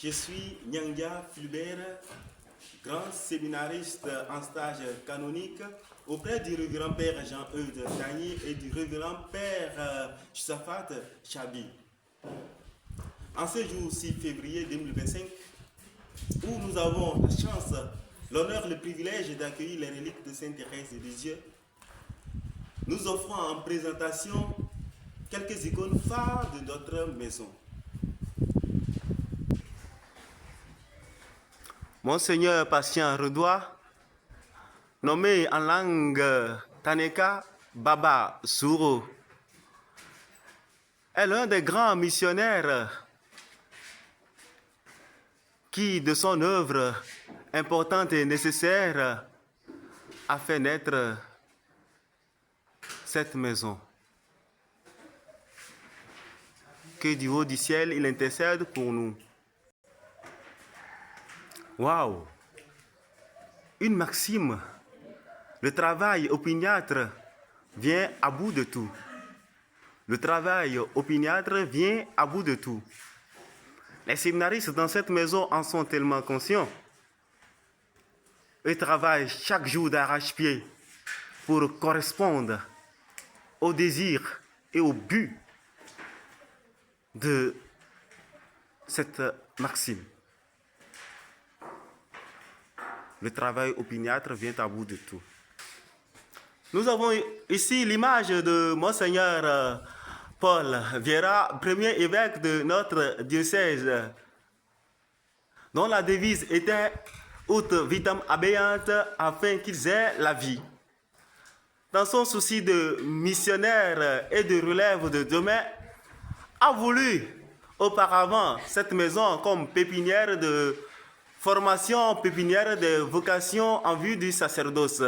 Je suis Nyanga Fulbert, grand séminariste en stage canonique auprès du révérend Père Jean-Eudes Dagny et du révérend Père Josaphat Chabi. En ce jour 6 février 2025, où nous avons la chance, l'honneur, le privilège d'accueillir les reliques de Sainte Thérèse de Lisieux, nous offrons en présentation quelques icônes phares de notre maison. Monseigneur Patient Redois, nommé en langue Taneka Baba Souro, est l'un des grands missionnaires qui, de son œuvre importante et nécessaire, a fait naître cette maison. Que du haut du ciel, il intercède pour nous. Waouh! Une maxime. Le travail opiniâtre vient à bout de tout. Le travail opiniâtre vient à bout de tout. Les séminaristes dans cette maison en sont tellement conscients. Ils travaillent chaque jour d'arrache-pied pour correspondre au désir et au but de cette maxime. Le travail opiniâtre vient à bout de tout. Nous avons ici l'image de Monseigneur Paul Vieira, premier évêque de notre diocèse, dont la devise était « Ut vitam habeant » afin qu'ils aient la vie. Dans son souci de missionnaire et de relève de demain, a voulu auparavant cette maison comme pépinière de formation, pépinière de vocation en vue du sacerdoce.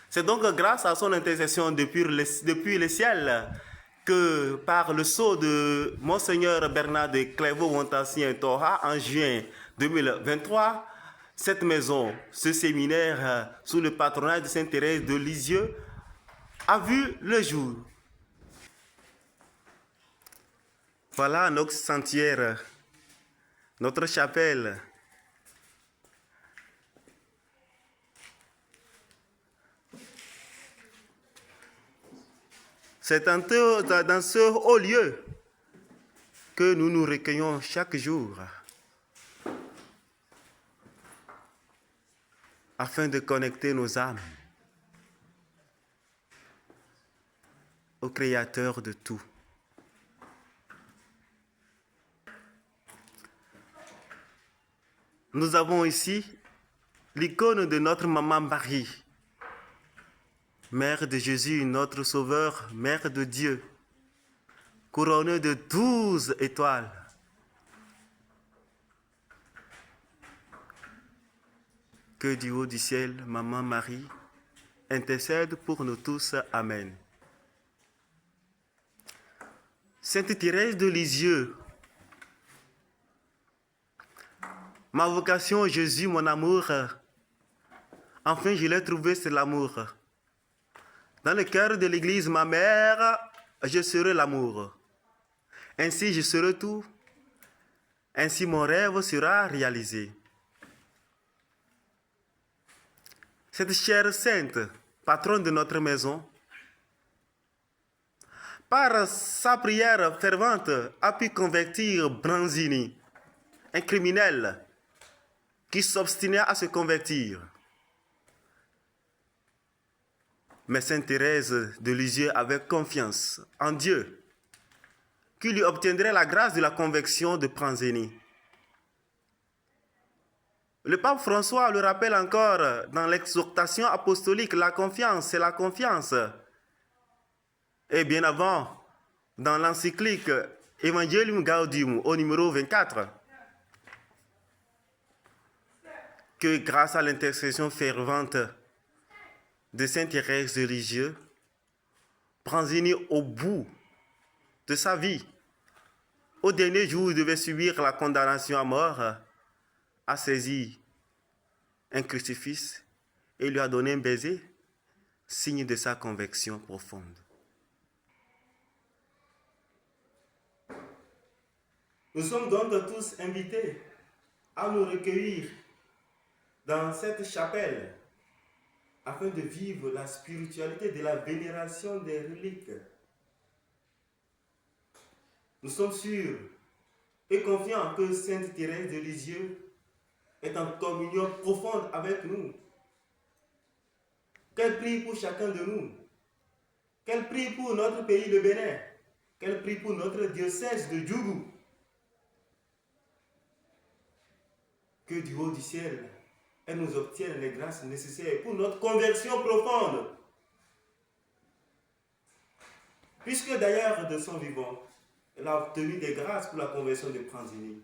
C'est donc grâce à son intercession depuis le ciel que par le sceau de Monseigneur Bernard de Clairvaux-Montassien-Torah en juin 2023, cette maison, ce séminaire sous le patronat de Sainte Thérèse de Lisieux a vu le jour. Voilà notre sanctuaire, notre chapelle. C'est dans ce haut lieu que nous nous recueillons chaque jour afin de connecter nos âmes au Créateur de tout. Nous avons ici l'icône de notre maman Marie, Mère de Jésus, notre Sauveur, Mère de Dieu, couronnée de 12 étoiles. Que du haut du ciel, Maman Marie, intercède pour nous tous. Amen. Sainte Thérèse de Lisieux, ma vocation, Jésus, mon amour, enfin je l'ai trouvé, c'est l'amour. Dans le cœur de l'Église, ma mère, je serai l'amour. Ainsi, je serai tout. Ainsi, mon rêve sera réalisé. Cette chère sainte, patronne de notre maison, par sa prière fervente, a pu convertir Branzini, un criminel qui s'obstinait à se convertir. Mais Sainte Thérèse de Lisieux avait confiance en Dieu, qui lui obtiendrait la grâce de la conversion de Branzini. Le pape François le rappelle encore dans l'exhortation apostolique, la confiance, c'est la confiance. Et bien avant, dans l'encyclique Evangelium Gaudium au numéro 24, que grâce à l'intercession fervente de Sainte Thérèse de Lisieux, Branzini, au bout de sa vie, au dernier jour où il devait subir la condamnation à mort, a saisi un crucifix et lui a donné un baiser, signe de sa conviction profonde. Nous sommes donc tous invités à nous recueillir dans cette chapelle afin de vivre la spiritualité de la vénération des reliques. Nous sommes sûrs et confiants que Sainte Thérèse de Lisieux est en communion profonde avec nous. Qu'elle prie pour chacun de nous. Qu'elle prie pour notre pays, le Bénin. Qu'elle prie pour notre diocèse de Djougou. Que du haut du ciel, elle nous obtienne les grâces nécessaires pour notre conversion profonde. Puisque d'ailleurs, de son vivant, elle a obtenu des grâces pour la conversion de Pranzini.